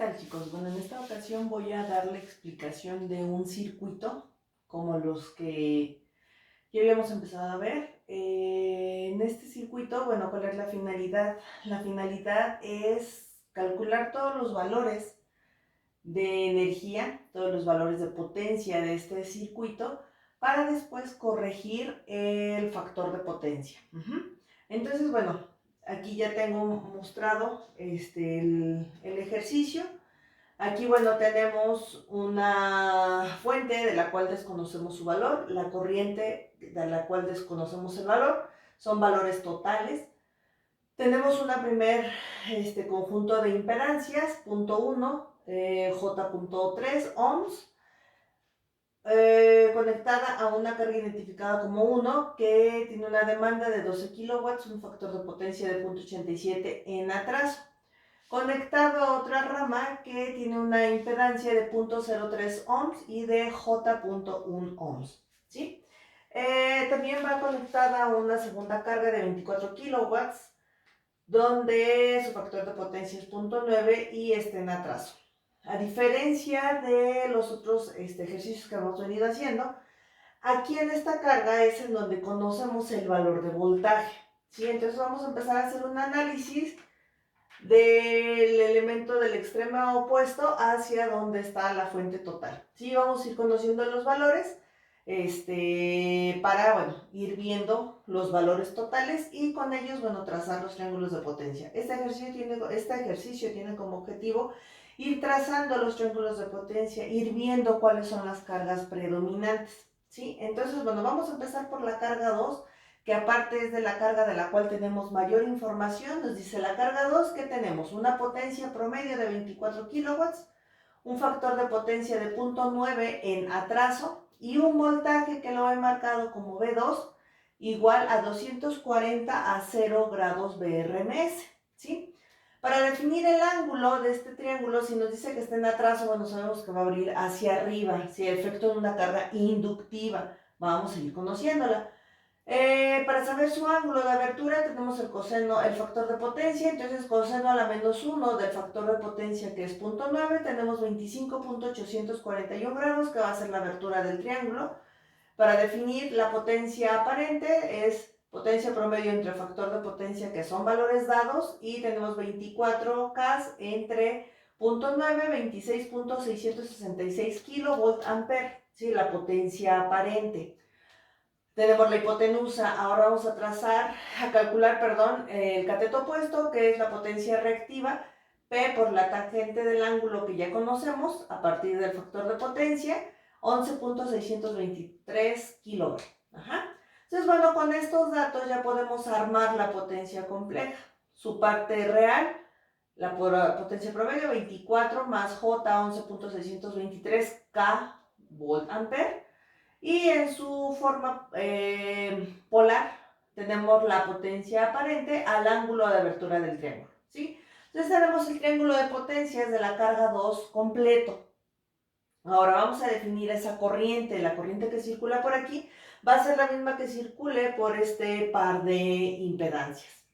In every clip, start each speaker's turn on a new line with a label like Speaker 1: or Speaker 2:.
Speaker 1: tal, chicos? Bueno, en esta ocasión voy a dar la explicación de un circuito como los que ya habíamos empezado a ver. En este circuito, bueno, ¿cuál es la finalidad? La finalidad es calcular todos los valores de energía, todos los valores de potencia de este circuito para después corregir el factor de potencia. Entonces, bueno, aquí ya tengo mostrado el ejercicio. Aquí, bueno, tenemos una fuente de la cual desconocemos su valor, la corriente de la cual desconocemos el valor, son valores totales. Tenemos una primer conjunto de impedancias, punto 1, J.3 ohms, conectada a una carga identificada como 1, que tiene una demanda de 12 kilowatts, un factor de potencia de 0.87 en atraso. Conectado a otra rama que tiene una impedancia de 0.03 ohms y de J.1 ohms, ¿sí? También va conectada a una segunda carga de 24 kilowatts, donde su factor de potencia es 0.9 y está en atraso. A diferencia de los otros ejercicios que hemos venido haciendo, aquí en esta carga es en donde conocemos el valor de voltaje, ¿sí? Entonces vamos a empezar a hacer un análisis del elemento del extremo opuesto hacia donde está la fuente total. Sí, vamos a ir conociendo los valores para, bueno, ir viendo los valores totales y con ellos, bueno, trazar los triángulos de potencia. Este ejercicio tiene como objetivo ir trazando los triángulos de potencia, ir viendo cuáles son las cargas predominantes, ¿sí? Entonces, bueno, vamos a empezar por la carga 2, que aparte es de la carga de la cual tenemos mayor información. Nos dice la carga 2 que tenemos una potencia promedio de 24 kilowatts, un factor de potencia de 0.9 en atraso y un voltaje que lo he marcado como V2 igual a 240 a 0 grados BRMS, ¿sí? Para definir el ángulo de este triángulo, si nos dice que está en atraso, bueno, sabemos que va a abrir hacia arriba, si el efecto de una carga inductiva, vamos a ir conociéndola. Para saber su ángulo de abertura tenemos el coseno, el factor de potencia, entonces coseno a la menos 1 del factor de potencia, que es 0.9, tenemos 25.841 grados, que va a ser la abertura del triángulo. Para definir la potencia aparente es potencia promedio entre factor de potencia, que son valores dados, y tenemos 24K entre 0.9, 26.666 kilovolt ampere, ¿sí? La potencia aparente. Tenemos la hipotenusa. Ahora vamos a calcular, perdón, el cateto opuesto, que es la potencia reactiva, P por la tangente del ángulo que ya conocemos, a partir del factor de potencia, 11.623 kilovatios. Entonces, bueno, con estos datos ya podemos armar la potencia compleja. Su parte real, la potencia promedio, 24 más J, 11.623 K volt ampere. Y en su forma polar tenemos la potencia aparente al ángulo de abertura del triángulo, ¿sí? Entonces tenemos el triángulo de potencias de la carga 2 completo. Ahora vamos a definir esa corriente. La corriente que circula por aquí va a ser la misma que circule por este par de impedancias.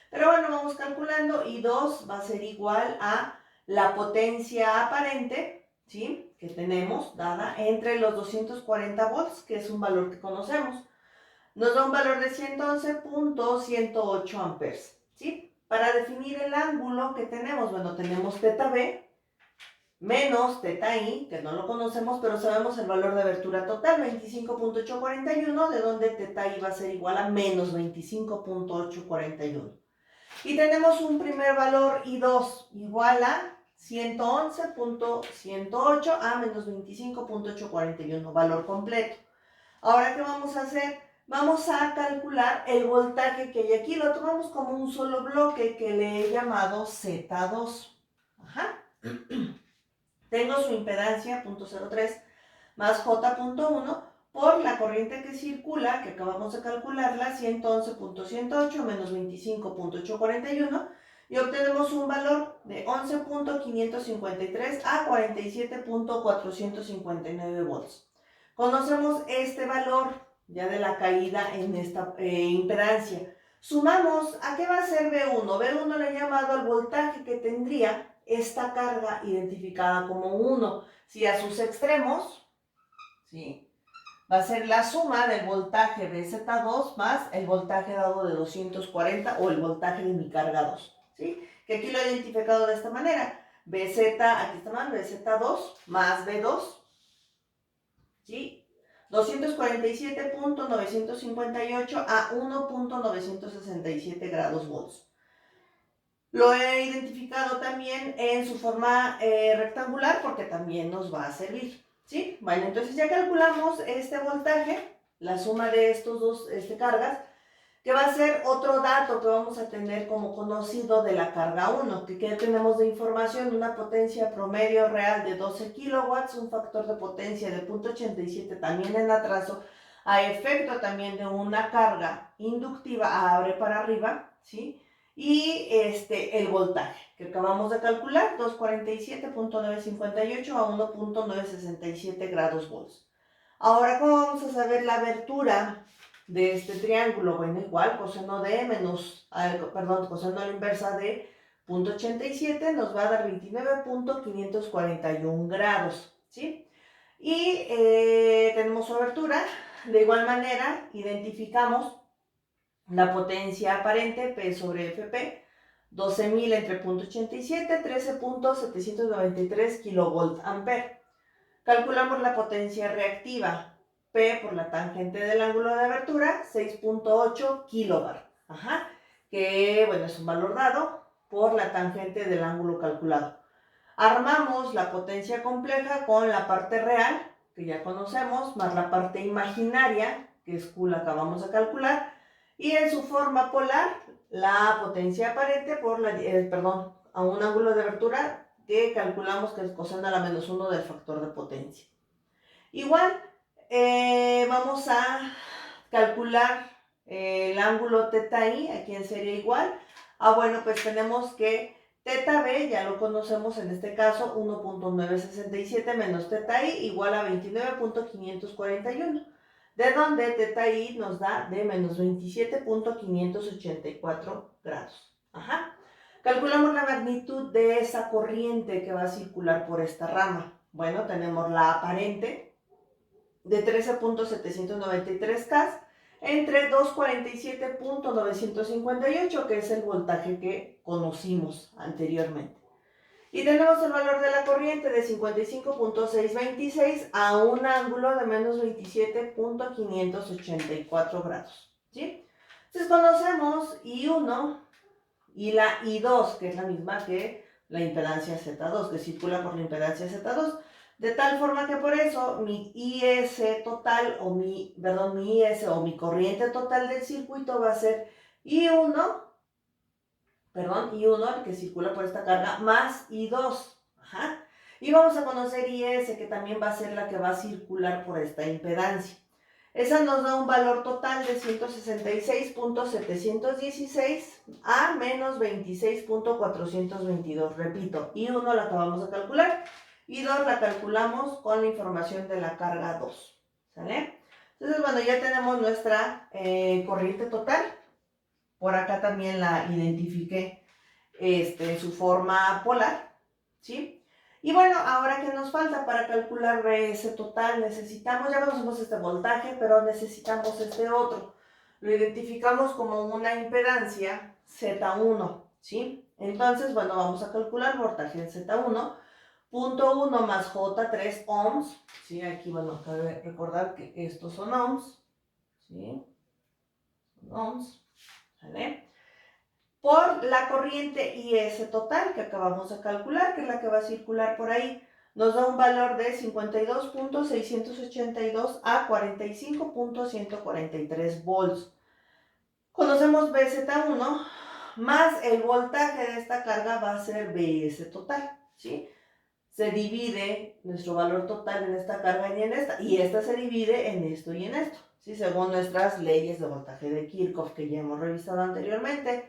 Speaker 1: Pero bueno, vamos calculando, y 2 va a ser igual a la potencia aparente, ¿sí?, que tenemos dada entre los 240 volts, que es un valor que conocemos. Nos da un valor de 111.108 amperes, ¿sí? Para definir el ángulo que tenemos, bueno, tenemos teta B menos teta I, que no lo conocemos, pero sabemos el valor de abertura total, 25.841, de donde teta I va a ser igual a menos 25.841. Y tenemos un primer valor I2 igual a 111.108 a menos 25.841, valor completo. Ahora, ¿qué vamos a hacer? Vamos a calcular el voltaje que hay aquí. Lo tomamos como un solo bloque que le he llamado Z2. Tengo su impedancia 0.03 más J.1 por la corriente que circula, que acabamos de calcularla, 111.108 menos 25.841, y obtenemos un valor de 11.553 a 47.459 volts. Conocemos este valor ya de la caída en esta impedancia. Sumamos, ¿a qué va a ser B1? B1 le he llamado al voltaje que tendría esta carga identificada como 1. Si a sus extremos, ¿sí?, va a ser la suma del voltaje de Z2 más el voltaje dado de 240 o el voltaje de mi carga 2, ¿sí? Que aquí lo he identificado de esta manera. BZ, aquí está mal, BZ2 más B2, ¿sí? 247.958 a 1.967 grados volts. Lo he identificado también en su forma rectangular porque también nos va a servir, ¿sí? Bueno, entonces ya calculamos este voltaje, la suma de estos dos cargas, que va a ser otro dato que vamos a tener como conocido de la carga 1, que ya tenemos de información una potencia promedio real de 12 kilowatts, un factor de potencia de 0.87 también en atraso, a efecto también de una carga inductiva, abre para arriba, ¿sí? Y el voltaje que acabamos de calcular, 247.958 a 1.967 grados volts. Ahora, ¿cómo vamos a saber la abertura de este triángulo? Bueno, igual, coseno de coseno a la inversa de 0.87 nos va a dar 29.541 grados, ¿sí? Y tenemos su abertura. De igual manera, identificamos la potencia aparente, P sobre FP, 12.000 entre 0.87, 13.793 kilovolt ampere. Calculamos la potencia reactiva, P por la tangente del ángulo de abertura, 6.8 kilobar. Que bueno, es un valor dado por la tangente del ángulo calculado. Armamos la potencia compleja con la parte real, que ya conocemos, más la parte imaginaria, que es Q, la acabamos de calcular, y en su forma polar, la potencia aparente por a un ángulo de abertura que calculamos que es coseno a la menos 1 del factor de potencia. Igual, vamos a calcular el ángulo θ i, ¿a quién sería igual? Bueno, pues tenemos que θ b, ya lo conocemos en este caso, 1.967 menos θ i igual a 29.541, de donde θ i nos da de menos 27.584 grados. Calculamos la magnitud de esa corriente que va a circular por esta rama. Bueno, tenemos la aparente de 13.793 K entre 247.958, que es el voltaje que conocimos anteriormente. Y tenemos el valor de la corriente de 55.626 a un ángulo de menos 27.584 grados, ¿sí? Entonces conocemos I1 y la I2, que es la misma que la impedancia Z2, que circula por la impedancia Z2, de tal forma que por eso mi IS total, mi IS o mi corriente total del circuito va a ser I1, el que circula por esta carga, más I2. Y vamos a conocer IS, que también va a ser la que va a circular por esta impedancia. Esa nos da un valor total de 166.716 a menos 26.422. Repito, I1 la acabamos de calcular, I2 la calculamos con la información de la carga 2. ¿Sale? Entonces, bueno, ya tenemos nuestra corriente total. Por acá también la identifiqué en su forma polar, ¿sí? Y bueno, ahora ¿qué nos falta para calcular ese total? Necesitamos, ya conocemos este voltaje, pero necesitamos este otro. Lo identificamos como una impedancia Z1, ¿sí? Entonces, bueno, vamos a calcular voltaje en Z1, punto 1 más J3 ohms, ¿sí? Aquí, bueno, cabe recordar que estos son ohms, ¿sí? Son ohms, ¿vale? Por la corriente IS total que acabamos de calcular, que es la que va a circular por ahí, nos da un valor de 52.682 a 45.143 volts. Conocemos BZ1, más el voltaje de esta carga va a ser BS total, ¿sí? Se divide nuestro valor total en esta carga y en esta, y esta se divide en esto y en esto, ¿sí? Según nuestras leyes de voltaje de Kirchhoff que ya hemos revisado anteriormente.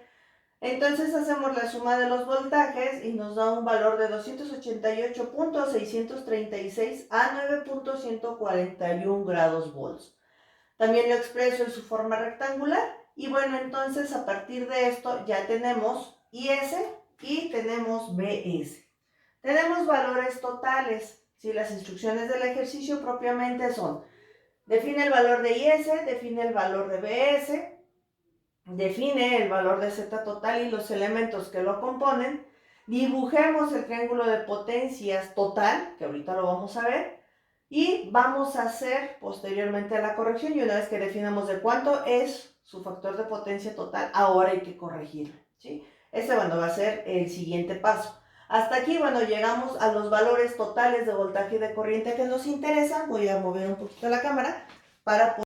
Speaker 1: Entonces hacemos la suma de los voltajes y nos da un valor de 288.636 a 9.141 grados volts. También lo expreso en su forma rectangular. Y bueno, entonces a partir de esto ya tenemos IS y tenemos BS. Tenemos valores totales. ¿Sí? Las instrucciones del ejercicio propiamente son: define el valor de IS, define el valor de BS, define el valor de Z total y los elementos que lo componen, dibujemos el triángulo de potencias total, que ahorita lo vamos a ver, y vamos a hacer posteriormente la corrección, y una vez que definamos de cuánto es su factor de potencia total, ahora hay que corregirlo, ¿sí? Ese, bueno, va a ser el siguiente paso. Hasta aquí, bueno, llegamos a los valores totales de voltaje y de corriente que nos interesan. Voy a mover un poquito la cámara para poder